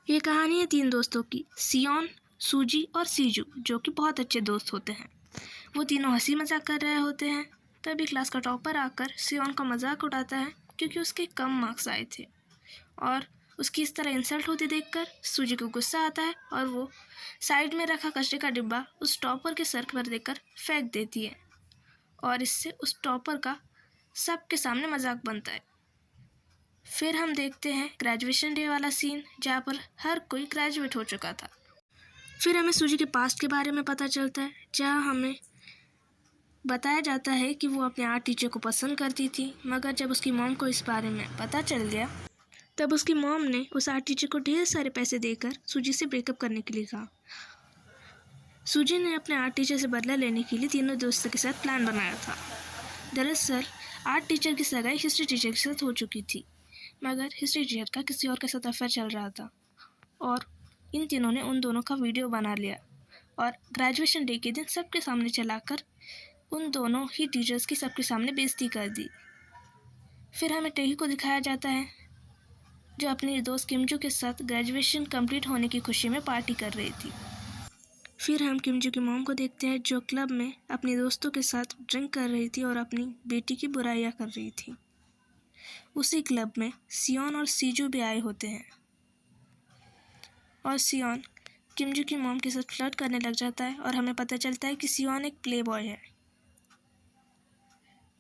ये कहानी है 3 दोस्तों की, सियोन, सूजी और सीजू, जो कि बहुत अच्छे दोस्त होते हैं। वो तीनों हंसी मजाक कर रहे होते हैं। तभी क्लास का टॉपर आकर सियोन का मजाक उड़ाता है क्योंकि उसके कम मार्क्स आए थे, और उसकी इस तरह इंसल्ट होती देखकर सूजी को गुस्सा आता है और वो साइड में रखा कचरे का डिब्बा उस टॉपर के सर पर देकर फेंक देती है, और इससे उस टॉपर का सबके सामने मजाक बनता है। फिर हम देखते हैं ग्रेजुएशन डे वाला सीन, जहाँ पर हर कोई ग्रेजुएट हो चुका था। फिर हमें सूजी के पास्ट के बारे में पता चलता है, जहाँ हमें बताया जाता है कि वो अपने आर्ट टीचर को पसंद करती थी, मगर जब उसकी मॉम को इस बारे में पता चल गया तब उसकी मॉम ने उस आर्ट टीचर को ढेर सारे पैसे देकर सूजी से ब्रेकअप करने के लिए कहा। सूजी ने अपने आर्ट टीचर से बदला लेने के लिए तीनों दोस्तों के साथ प्लान बनाया था। दरअसल आर्ट टीचर की सगाई हिस्ट्री टीचर के साथ हो चुकी थी, मगर हिस्ट्री टीचर का किसी और के साथ अफेयर चल रहा था, और इन तीनों ने उन दोनों का वीडियो बना लिया और ग्रेजुएशन डे के दिन सबके सामने चलाकर उन दोनों ही टीचर्स की सबके सामने बेइज्जती कर दी। फिर हमें टेही को दिखाया जाता है, जो अपने दोस्त किमजू के साथ ग्रेजुएशन कंप्लीट होने की खुशी में पार्टी कर रही थी। फिर हम किमजू की मॉम को देखते हैं, जो क्लब में अपने दोस्तों के साथ ड्रिंक कर रही थी और अपनी बेटी की बुराइयां कर रही थी। उसी क्लब में सियोन और सीजू भी आए होते हैं, और सियोन किमजू की मॉम के साथ फ्लर्ट करने लग जाता है और हमें पता चलता है कि सियोन एक प्ले बॉय है।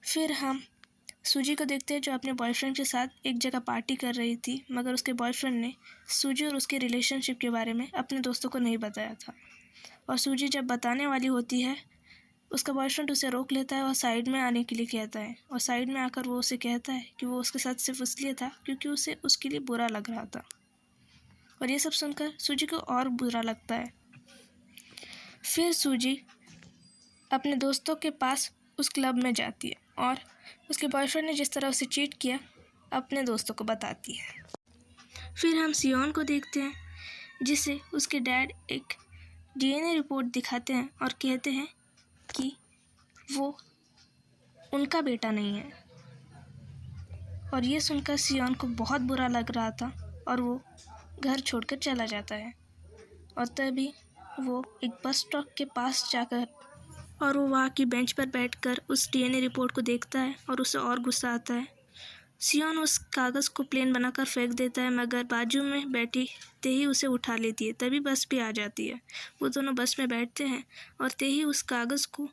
फिर हम सूजी को देखते हैं, जो अपने बॉयफ्रेंड के साथ एक जगह पार्टी कर रही थी, मगर उसके बॉयफ्रेंड ने सूजी और उसके रिलेशनशिप के बारे में अपने दोस्तों को नहीं बताया था, और सूजी जब बताने वाली होती है उसका बॉयफ्रेंड उसे रोक लेता है और साइड में आने के लिए कहता है, और साइड में आकर वो उसे कहता है कि वो उसके साथ सिर्फ इसलिए था क्योंकि उसे उसके लिए बुरा लग रहा था, और ये सब सुनकर सूजी को और बुरा लगता है। फिर सूजी अपने दोस्तों के पास उस क्लब में जाती है और उसके बॉयफ्रेंड ने जिस तरह उसे चीट किया अपने दोस्तों को बताती है। फिर हम सियोन को देखते हैं, जिसे उसके डैड एक डीएनए रिपोर्ट दिखाते हैं और कहते हैं कि वो उनका बेटा नहीं है, और ये सुनकर सियोन को बहुत बुरा लग रहा था और वो घर छोड़कर चला जाता है। और तभी वो एक बस स्टॉप के पास जाकर और वो वहाँ की बेंच पर बैठकर उस डीएनए रिपोर्ट को देखता है और उसे और गुस्सा आता है। सियोन उस कागज़ को प्लेन बनाकर फेंक देता है, मगर बाजू में बैठी तेही उसे उठा लेती है। तभी बस भी आ जाती है। वो दोनों बस में बैठते हैं और तेही उस कागज़ को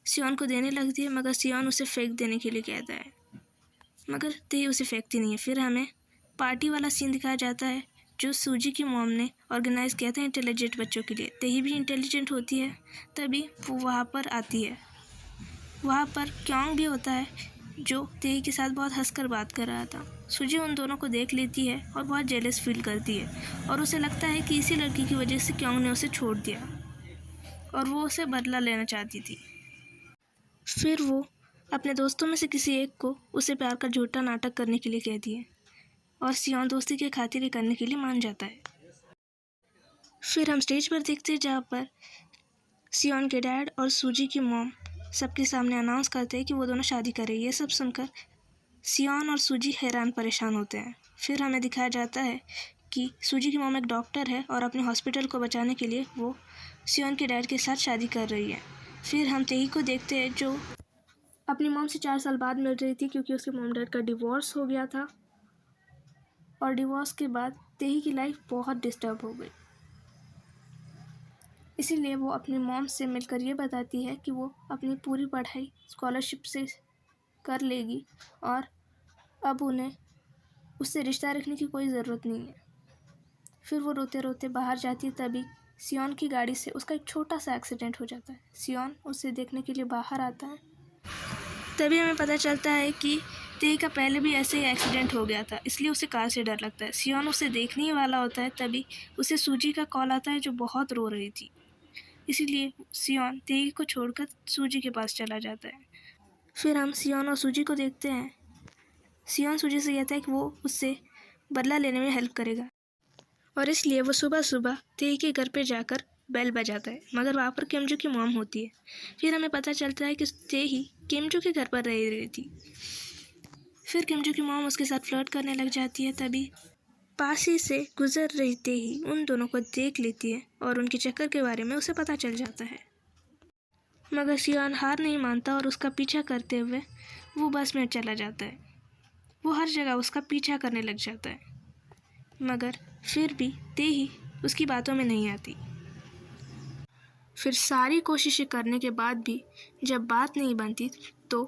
सियोन को देने लगती है, मगर सियोन उसे फेंक देने के लिए कहता है, मगर तेही उसे फेंकती नहीं है। फिर हमें पार्टी वाला सीन दिखाया जाता है, जो सूजी की मॉम ने ऑर्गेनाइज़ किया था इंटेलिजेंट बच्चों के लिए। तेही भी इंटेलिजेंट होती है, तभी वो वहाँ पर आती है। वहाँ पर क्योंग भी होता है, जो तेही के साथ बहुत हंसकर बात कर रहा था। सूजी उन दोनों को देख लेती है और बहुत जेलस फील करती है, और उसे लगता है कि इसी लड़की की वजह से क्योंग ने उसे छोड़ दिया और वो उसे बदला लेना चाहती थी। फिर वो अपने दोस्तों में से किसी एक को उसे प्यार का झूठा नाटक करने के लिए कहती है, और सियोन दोस्ती के खातिर ये करने के लिए मान जाता है। फिर हम स्टेज पर देखते हैं, जहाँ पर सियोन के डैड और सूजी की मॉम सबके सामने अनाउंस करते हैं कि वो दोनों शादी कर रही है। ये सब सुनकर सियोन और सूजी हैरान परेशान होते हैं। फिर हमें दिखाया जाता है कि सूजी की मॉम एक डॉक्टर है और अपने हॉस्पिटल को बचाने के लिए वो सियोन के डैड के साथ शादी कर रही है। फिर हम तेही को देखते हैं, जो अपनी मॉम से 4 साल बाद मिल रही थी क्योंकि उसके मॉम डैड का डिवोर्स हो गया था, और डिवोर्स के बाद तेही की लाइफ बहुत डिस्टर्ब हो गई। इसीलिए वो अपनी मॉम से मिलकर ये बताती है कि वो अपनी पूरी पढ़ाई स्कॉलरशिप से कर लेगी और अब उन्हें उससे रिश्ता रखने की कोई ज़रूरत नहीं है। फिर वो रोते रोते बाहर जाती है, तभी सियोन की गाड़ी से उसका एक छोटा सा एक्सीडेंट हो जाता है। सियोन उसे देखने के लिए बाहर आता है, तभी हमें पता चलता है कि तेही का पहले भी ऐसे ही एक्सीडेंट हो गया था, इसलिए उसे कार से डर लगता है। सियोन उसे देखने ही वाला होता है, तभी उसे सूजी का कॉल आता है, जो बहुत रो रही थी। इसीलिए सियोन तेही को छोड़कर सूजी के पास चला जाता है। फिर हम सियोन और सूजी को देखते हैं। सियोन सूजी से कहता है कि वो उससे बदला लेने में हेल्प करेगा, और इसलिए वो सुबह सुबह तेही के घर पे जाकर बेल बजाता है, मगर वहाँ पर किमजू की मॉम होती है। फिर हमें पता चलता है कि तेही किमजू के घर पर रह रही थी। फिर किमजू की मॉम उसके साथ फ्लर्ट करने लग जाती है, तभी पास ही से गुजर रहते ही उन दोनों को देख लेती है और उनके चक्कर के बारे में उसे पता चल जाता है। मगर सियान हार नहीं मानता और उसका पीछा करते हुए वो बस में चला जाता है। वो हर जगह उसका पीछा करने लग जाता है, मगर फिर भी तेही उसकी बातों में नहीं आती। फिर सारी कोशिशें करने के बाद भी जब बात नहीं बनती तो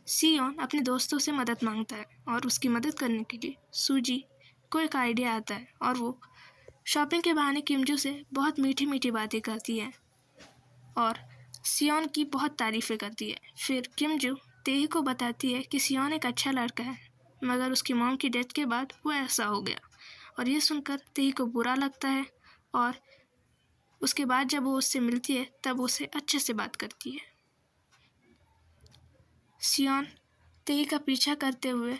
सियोन अपने दोस्तों से मदद मांगता है और उसकी मदद करने के लिए सूजी को एक आइडिया आता है और वो शॉपिंग के बहाने किमजू से बहुत मीठी मीठी बातें करती है और सियोन की बहुत तारीफ़ें करती है। फिर किमजू तेही को बताती है कि सियोन एक अच्छा लड़का है, मगर उसकी मॉम की डेथ के बाद वो ऐसा हो गया। और ये सुनकर तेही को बुरा लगता है और उसके बाद जब वो उससे मिलती है तब उसे अच्छे से बात करती है। सियोन तेही का पीछा करते हुए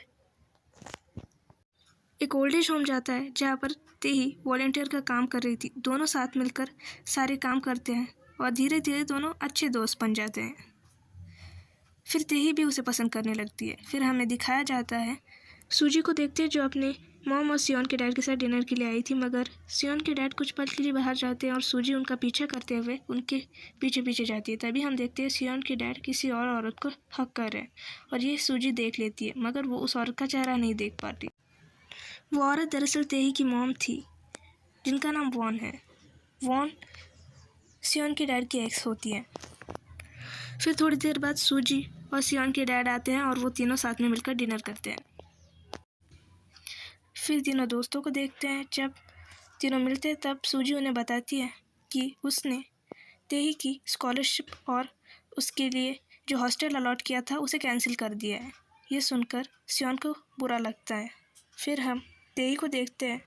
एक ओल्ड एज होम जाता है जहाँ पर तेही वॉलेंटियर का काम कर रही थी। दोनों साथ मिलकर सारे काम करते हैं और धीरे धीरे दोनों अच्छे दोस्त बन जाते हैं। फिर तेही भी उसे पसंद करने लगती है। फिर हमें दिखाया जाता है सूजी को देखते हैं जो अपने मॉम और सियोन के डैड के साथ डिनर के लिए आई थी, मगर सियोन के डैड कुछ पल के लिए बाहर जाते हैं और सूजी उनका पीछा करते हुए उनके पीछे पीछे जाती है। तभी हम देखते हैं सियोन के डैड किसी और औरत को हक कर रहे हैं और ये सूजी देख लेती है, मगर वो उस औरत का चेहरा नहीं देख पाती। वो औरत दरअसल तेही की मॉम थी जिनका नाम वॉन है। वॉन सियोन के डैड की एक्स होती है। फिर थोड़ी देर बाद सूजी और सियोन के डैड आते हैं और वो तीनों साथ में मिलकर डिनर करते हैं। फिर तीनों दोस्तों को देखते हैं। जब तीनों मिलते हैं तब सूजी उन्हें बताती है कि उसने तेही की स्कॉलरशिप और उसके लिए जो हॉस्टल अलॉट किया था उसे कैंसिल कर दिया है। ये सुनकर सियोन को बुरा लगता है। फिर हम तेही को देखते हैं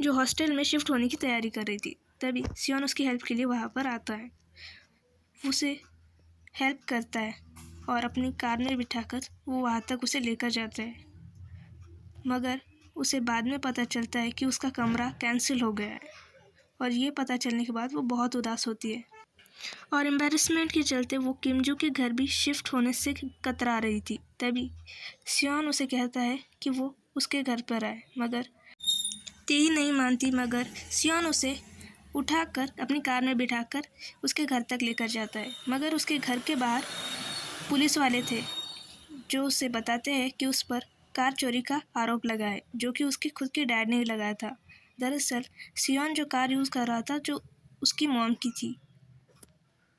जो हॉस्टल में शिफ्ट होने की तैयारी कर रही थी। तभी सियोन उसकी हेल्प के लिए वहाँ पर आता है, उसे हेल्प करता है और अपनी कार में बिठाकर वो वहाँ तक उसे लेकर जाता है। मगर उसे बाद में पता चलता है कि उसका कमरा कैंसिल हो गया है और ये पता चलने के बाद वो बहुत उदास होती है और एम्बैरेसमेंट के चलते वो किमजू के घर भी शिफ्ट होने से कतरा रही थी। तभी सियोन उसे कहता है कि वो उसके घर पर आए, मगर तेही नहीं मानती। मगर सियोन उसे उठाकर अपनी कार में बिठाकर उसके घर तक लेकर जाता है, मगर उसके घर के बाहर पुलिस वाले थे जो उसे बताते हैं कि उस पर कार चोरी का आरोप लगा है, जो कि उसके खुद के डैड ने लगाया था। दरअसल सियोन जो कार यूज़ कर रहा था जो उसकी मॉम की थी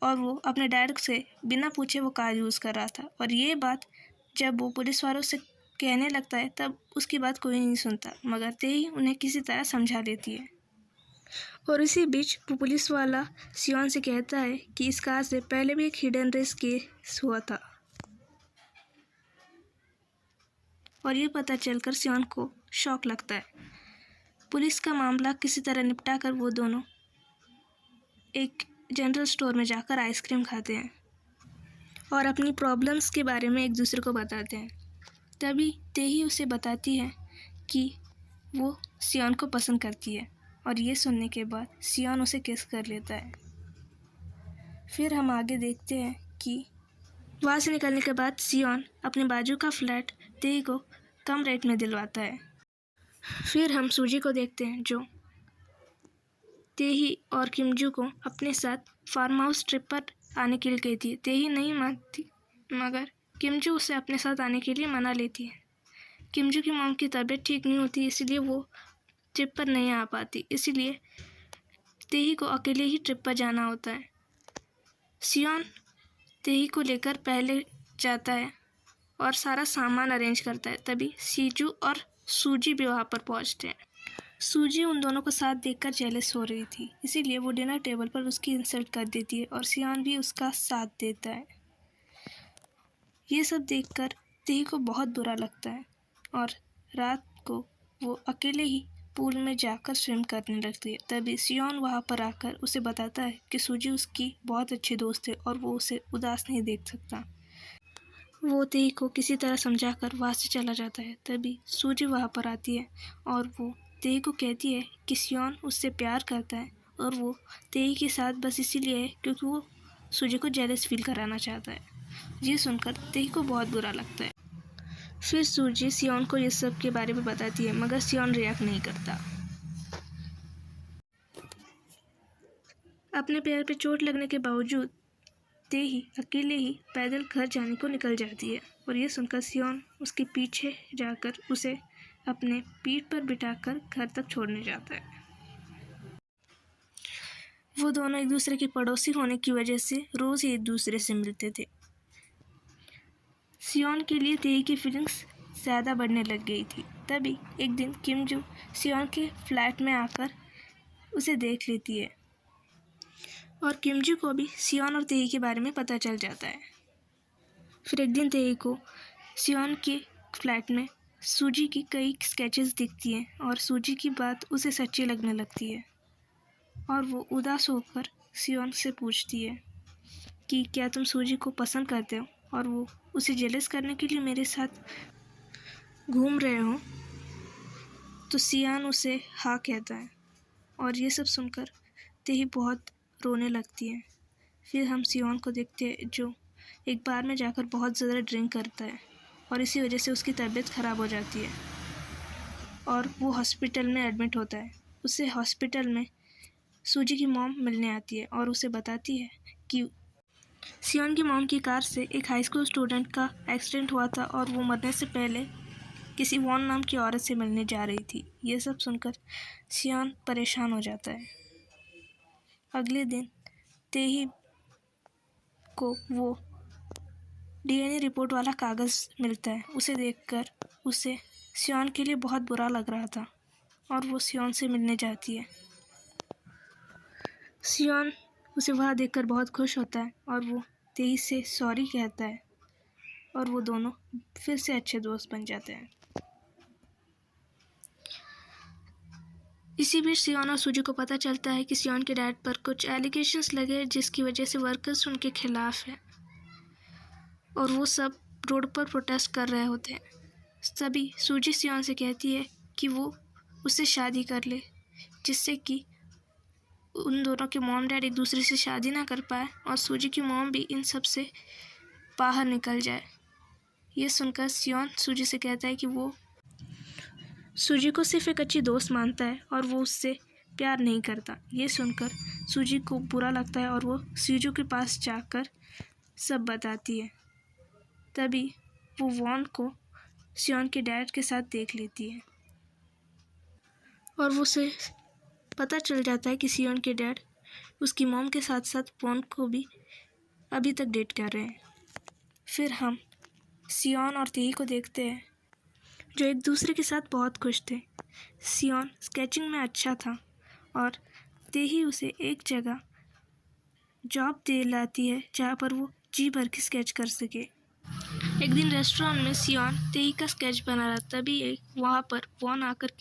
और वो अपने डैड से बिना पूछे वो कार यूज़ कर रहा था। और ये बात जब वो पुलिस वालों से कहने लगता है तब उसकी बात कोई नहीं सुनता, मगर तेही उन्हें किसी तरह समझा लेती है। और इसी बीच वो पुलिस वाला सियोन से कहता है कि इस कार से पहले भी एक हिडन रेस केस हुआ था और ये पता चलकर सियोन को शॉक लगता है। पुलिस का मामला किसी तरह निपटा कर वो दोनों एक जनरल स्टोर में जाकर आइसक्रीम खाते हैं और अपनी प्रॉब्लम्स के बारे में एक दूसरे को बताते हैं। तभी तेही उसे बताती है कि वो सियोन को पसंद करती है और ये सुनने के बाद सियोन उसे किस कर लेता है। फिर हम आगे देखते हैं कि वहाँ से निकलने के बाद सियोन अपने बाजू का फ्लैट तेही को कम रेट में दिलवाता है। फिर हम सूजी को देखते हैं जो तेही और किमजू को अपने साथ फार्म हाउस ट्रिप पर आने के लिए कहती है। तेही नहीं मानती, मगर किमजू उसे अपने साथ आने के लिए मना लेती है। किमजू की मॉम की तबीयत ठीक नहीं होती, इसलिए वो ट्रिप पर नहीं आ पाती, इसलिए तेही को अकेले ही ट्रिप पर जाना होता है। सियोन तेही को लेकर पहले जाता है और सारा सामान अरेंज करता है। तभी सीजू और सूजी भी वहाँ पर पहुँचते हैं। सूजी उन दोनों को साथ देखकर जेलस हो रही थी, इसीलिए वो डिनर टेबल पर उसकी इंसल्ट कर देती है और सियोन भी उसका साथ देता है। ये सब देखकर तेही को बहुत बुरा लगता है और रात को वो अकेले ही पूल में जाकर स्विम करने लगती है। तभी सियोन वहाँ पर आकर उसे बताता है कि सूजी उसकी बहुत अच्छी दोस्त है और वो उसे उदास नहीं देख सकता। वो तेही को किसी तरह समझाकर वहाँ से चला जाता है। तभी सूजी वहाँ पर आती है और वो तेही को कहती है कि सियोन उससे प्यार करता है और वो तेही के साथ बस इसीलिए है क्योंकि वो सूजी को जेलस फील कराना चाहता है। ये सुनकर तेही को बहुत बुरा लगता है। फिर सूजी सियोन को ये सब के बारे में बताती है, मगर सियोन रिएक्ट नहीं करता। अपने पैर पे चोट लगने के बावजूद तेही अकेले ही पैदल घर जाने को निकल जाती है, और ये सुनकर सियोन उसके पीछे जाकर उसे अपने पीठ पर बिठाकर घर तक छोड़ने जाता है। वो दोनों एक दूसरे के पड़ोसी होने की वजह से रोज़ ही एक दूसरे से मिलते थे। सियोन के लिए तेही की फीलिंग्स ज़्यादा बढ़ने लग गई थी। तभी एक दिन किमजू सियोन के फ्लैट में आकर उसे देख लेती है, और किमजू को भी सियोन और तेही के बारे में पता चल जाता है। फिर एक दिन तेही को सियोन के फ्लैट में सूजी की कई स्केचेस दिखती हैं, और सूजी की बात उसे सच्ची लगने लगती है, और वो उदास होकर सियोन से पूछती है कि क्या तुम सूजी को पसंद करते हो और वो उसे जेलस करने के लिए मेरे साथ घूम रहे हो। तो सियोन उसे हाँ कहता है, और ये सब सुनकर तेही बहुत रोने लगती है। फिर हम सियोन को देखते हैं जो एक बार में जाकर बहुत ज़्यादा ड्रिंक करता है, और इसी वजह से उसकी तबीयत ख़राब हो जाती है और वो हॉस्पिटल में एडमिट होता है। उसे हॉस्पिटल में सूजी की मॉम मिलने आती है और उसे बताती है कि सियोन की मॉम की कार से एक हाई स्कूल स्टूडेंट का एक्सीडेंट हुआ था, और वो मरने से पहले किसी वॉन नाम की औरत से मिलने जा रही थी। ये सब सुनकर सियोन परेशान हो जाता है। अगले दिन तेही को वो डीएनए रिपोर्ट वाला कागज़ मिलता है। उसे देखकर उसे सियोन के लिए बहुत बुरा लग रहा था, और वो सियोन से मिलने जाती है। सियोन उसे वहाँ देखकर बहुत खुश होता है, और वो तेही से सॉरी कहता है, और वो दोनों फिर से अच्छे दोस्त बन जाते हैं। इसी बीच सियोन और सूजी को पता चलता है कि सियोन के डैड पर कुछ एलिगेशंस लगे, जिसकी वजह से वर्कर्स उनके खिलाफ हैं, और वो सब रोड पर प्रोटेस्ट कर रहे होते हैं। तभी सूजी सियोन से कहती है कि वो उससे शादी कर ले, जिससे कि उन दोनों के मॉम डैड एक दूसरे से शादी ना कर पाए, और सूजी की मॉम भी इन सब से बाहर निकल जाए। ये सुनकर सियोन सूजी से कहता है कि वो सूजी को सिर्फ एक अच्छी दोस्त मानता है, और वो उससे प्यार नहीं करता। ये सुनकर सूजी को बुरा लगता है, और वो सूजी के पास जाकर सब बताती है। तभी वो वॉन को सियोन के डैड के साथ देख लेती है, और वो उसे पता चल जाता है कि सियोन के डैड उसकी मॉम के साथ साथ वॉन को भी अभी तक डेट कर रहे हैं। फिर हम सियोन और तेही को देखते हैं, जो एक दूसरे के साथ बहुत खुश थे। सियोन स्केचिंग में अच्छा था, और तेही उसे एक जगह जॉब दिलाती है जहाँ पर वो जी भर के स्केच कर सके। एक दिन रेस्टोरेंट में सियोन तेही का स्केच बना रहा, तभी वहाँ पर वॉन आकर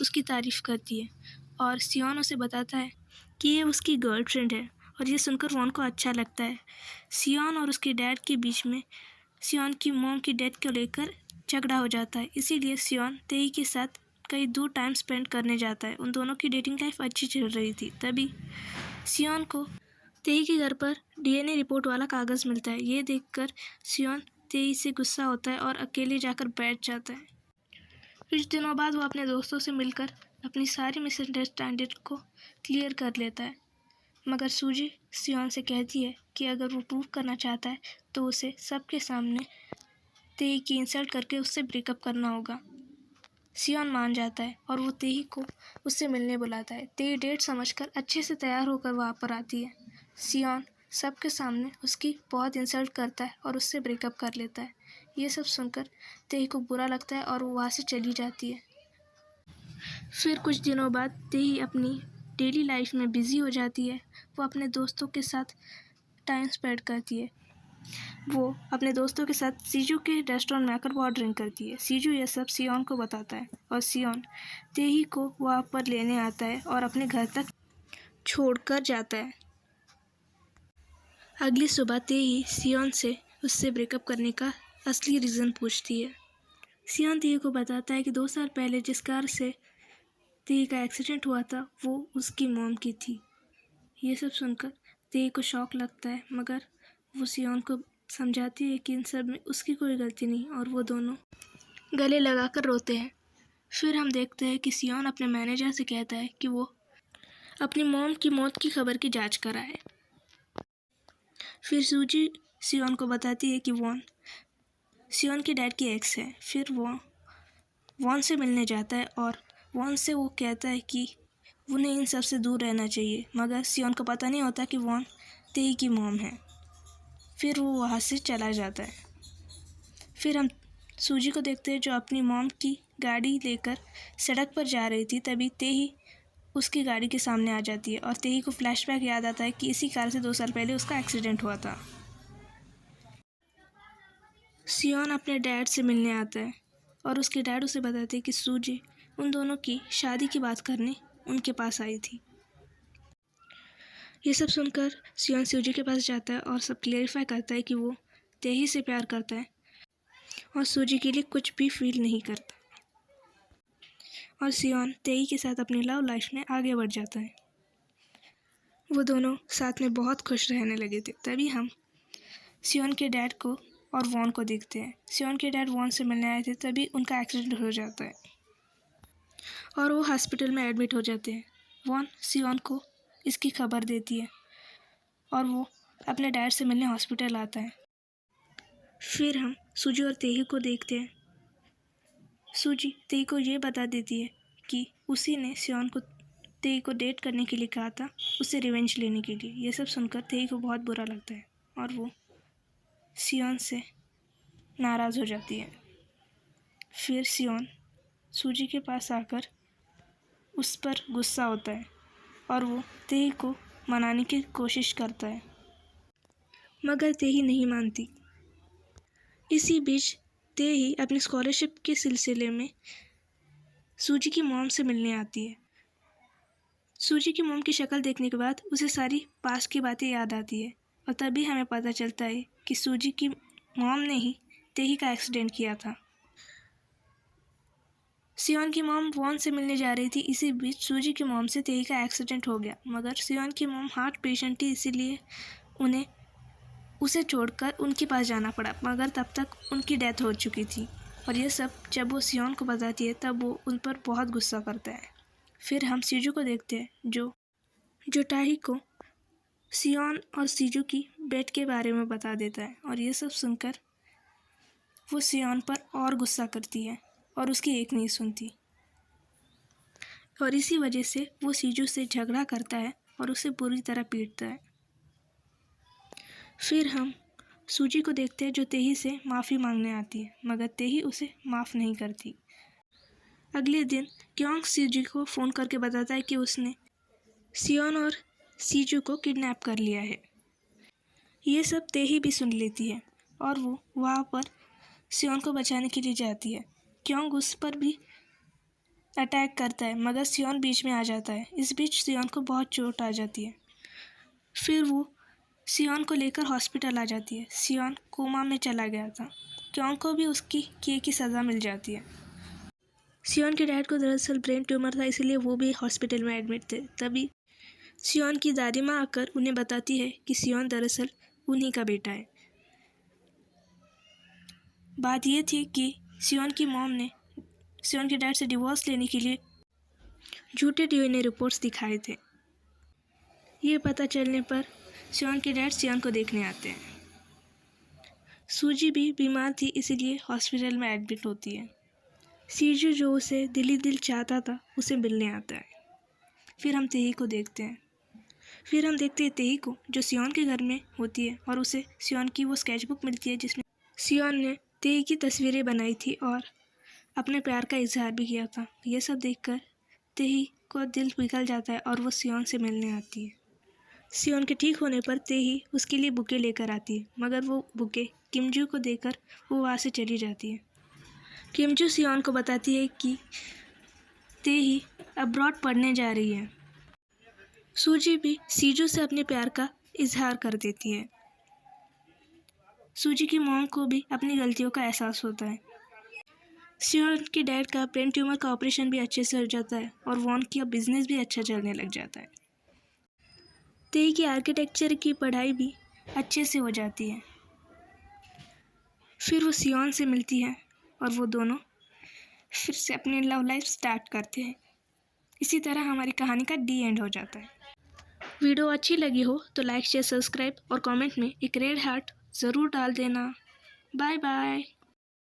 उसकी तारीफ़ करती है, और सियोन उसे बताता है कि ये उसकी गर्लफ्रेंड है, और ये सुनकर वॉन को अच्छा लगता है। सियोन और उसके डैड के बीच में सियोन की मॉम की डेथ को लेकर झगड़ा हो जाता है, इसीलिए सियोन तेही के साथ कई दूर टाइम स्पेंड करने जाता है। उन दोनों की डेटिंग लाइफ अच्छी चल रही थी। तभी सियोन को तेही के घर पर डीएनए रिपोर्ट वाला कागज़ मिलता है। ये देखकर सियोन तेही से गुस्सा होता है और अकेले जाकर बैठ जाता है। कुछ दिनों बाद वो अपने दोस्तों से मिलकर अपनी सारी मिसअंडरस्टैंडिंग को क्लियर कर लेता है, मगर सूजी सियोन से कहती है कि अगर वो प्रूव करना चाहता है तो उसे सबके सामने तेही की इंसल्ट करके उससे ब्रेकअप करना होगा। सियोन मान जाता है, और वो तेही को उससे मिलने बुलाता है। तेही डेट समझकर अच्छे से तैयार होकर वहाँ पर आती है। सियोन सबके सामने उसकी बहुत इंसल्ट करता है और उससे ब्रेकअप कर लेता है। ये सब सुनकर तेही को बुरा लगता है, और वो वहाँ से चली जाती है। फिर कुछ दिनों बाद तेही अपनी डेली लाइफ में बिज़ी हो जाती है। वो अपने दोस्तों के साथ टाइम स्पेंड करती है। वो अपने दोस्तों के साथ सीजू के रेस्टोरेंट में आकर बहुत ड्रिंक करती है। सीजू ये सब सियोन को बताता है, और सियोन तेही को वहाँ पर लेने आता है और अपने घर तक छोड़कर जाता है। अगली सुबह तेही सियोन से उससे ब्रेकअप करने का असली रीज़न पूछती है। सियोन तेही को बताता है कि 2 साल पहले जिस कार से तेही का एक्सीडेंट हुआ था वो उसकी मॉम की थी। ये सब सुनकर तेही को शॉक लगता है, मगर वो सियोन को समझाती है कि इन सब में उसकी कोई गलती नहीं और वो दोनों गले लगाकर रोते हैं। फिर हम देखते हैं कि सियोन अपने मैनेजर से कहता है कि वो अपनी मॉम की मौत की खबर की जांच कराए। फिर सूजी सियोन को बताती है कि वॉन सियोन के डैड की एक्स है। फिर वो वॉन से मिलने जाता है और वॉन से वो कहता है कि उन्हें इन सब से दूर रहना चाहिए, मगर सियोन को पता नहीं होता कि वॉन तेई की मॉम है। फिर वो वहाँ से चला जाता है। फिर हम सूजी को देखते हैं जो अपनी मॉम की गाड़ी लेकर सड़क पर जा रही थी। तभी तेही उसकी गाड़ी के सामने आ जाती है और तेही को फ्लैशबैक याद आता है कि इसी कार से 2 साल पहले उसका एक्सीडेंट हुआ था। सियोन अपने डैड से मिलने आता है और उसके डैड उसे बताते हैं कि सूजी उन दोनों की शादी की बात करने उनके पास आई थी। ये सब सुनकर सियोन सूजी के पास जाता है और सब क्लेरिफाई करता है कि वो तेही से प्यार करता है और सूजी के लिए कुछ भी फील नहीं करता। और सियोन तेई के साथ अपनी लव लाइफ में आगे बढ़ जाता है। वो दोनों साथ में बहुत खुश रहने लगे थे। तभी हम सियोन के डैड को और वॉन को देखते हैं। सियोन के डैड वॉन से मिलने आए थे, तभी उनका एक्सीडेंट हो जाता है और वो हॉस्पिटल में एडमिट हो जाते हैं। वॉन सियोन को इसकी खबर देती है और वो अपने डैड से मिलने हॉस्पिटल आता है। फिर हम सूजी और तेही को देखते हैं। सूजी तेही को ये बता देती है कि उसी ने सियोन को तेही को डेट करने के लिए कहा था, उससे रिवेंज लेने के लिए। ये सब सुनकर तेही को बहुत बुरा लगता है और वो सियोन से नाराज़ हो जाती है। फिर सियोन सूजी के पास आकर उस पर गुस्सा होता है और वो तेही को मनाने की कोशिश करता है, मगर तेही नहीं मानती। इसी बीच तेही अपनी स्कॉलरशिप के सिलसिले में सूजी की मॉम से मिलने आती है। सूजी की मॉम की शक्ल देखने के बाद उसे सारी पास की बातें याद आती है और तभी हमें पता चलता है कि सूजी की मॉम ने ही तेही का एक्सीडेंट किया था। सियोन की मॉम वॉन से मिलने जा रही थी। इसी बीच सूजी की मॉम से तेही का एक्सीडेंट हो गया, मगर सियोन की मॉम हार्ट पेशेंट थी, इसीलिए उन्हें उसे छोड़कर उनके पास जाना पड़ा, मगर तब तक उनकी डेथ हो चुकी थी। और ये सब जब वो सियोन को बताती है तब वो उन पर बहुत गुस्सा करता है। फिर हम सीजू को देखते हैं जो टाही को सियोन और सीजू की बेट के बारे में बता देता है और ये सब सुनकर वो सियोन पर और गुस्सा करती है और उसकी एक नहीं सुनती और इसी वजह से वो सीजू से झगड़ा करता है और उसे बुरी तरह पीटता है। फिर हम सूजी को देखते हैं जो तेही से माफ़ी मांगने आती है, मगर तेही उसे माफ़ नहीं करती। अगले दिन क्योंग सीजू को फ़ोन करके बताता है कि उसने सियोन और सीजू को किडनैप कर लिया है। ये सब तेही भी सुन लेती है और वो वहाँ पर सियोन को बचाने के लिए जाती है। क्योंग उस पर भी अटैक करता है, मगर सियोन बीच में आ जाता है। इस बीच सियोन को बहुत चोट आ जाती है। फिर वो सियोन को लेकर हॉस्पिटल आ जाती है। सियोन कोमा में चला गया था। क्योंग को भी उसकी किए की सज़ा मिल जाती है। सियोन के डैड को दरअसल ब्रेन ट्यूमर था, इसलिए वो भी हॉस्पिटल में एडमिट थे। तभी सियोन की दादी माँ आकर उन्हें बताती है कि सियोन दरअसल उन्हीं का बेटा है। बात ये थी कि सियोन की मॉम ने सियोन के डैड से डिवोर्स लेने के लिए झूठे डीएनए रिपोर्ट्स दिखाए थे। ये पता चलने पर सियोन के डैड सियोन को देखने आते हैं। सूजी भी बीमार थी, इसीलिए हॉस्पिटल में एडमिट होती है। सीजू जो उसे दिली दिल चाहता था उसे मिलने आता है। फिर हम तेही को देखते हैं। तेही को जो सियोन के घर में होती है और उसे सियोन की वो स्केचबुक मिलती है जिसमें सियोन ने तेही की तस्वीरें बनाई थी और अपने प्यार का इजहार भी किया था। ये सब देखकर तेही को दिल पिघल जाता है और वो सियोन से मिलने आती है। सियोन के ठीक होने पर तेही उसके लिए बुके लेकर आती है, मगर वो बुके किमजू को देकर वो वहाँ से चली जाती है। किमजू सियोन को बताती है कि तेही अब्रॉड पढ़ने जा रही है। सूजी भी सीजू से अपने प्यार का इजहार कर देती है। सूजी की मॉम को भी अपनी गलतियों का एहसास होता है। सियोन के डैड का ब्रेन ट्यूमर का ऑपरेशन भी अच्छे से हो जाता है और वॉन का बिजनेस भी अच्छा चलने लग जाता है। तेही की आर्किटेक्चर की पढ़ाई भी अच्छे से हो जाती है। फिर वो सियोन से मिलती है और वो दोनों फिर से अपनी लव लाइफ स्टार्ट करते हैं। इसी तरह हमारी कहानी का डी एंड हो जाता है। वीडियो अच्छी लगी हो तो लाइक शेयर सब्सक्राइब और कमेंट में एक रेड हार्ट ज़रूर डाल देना। Bye bye.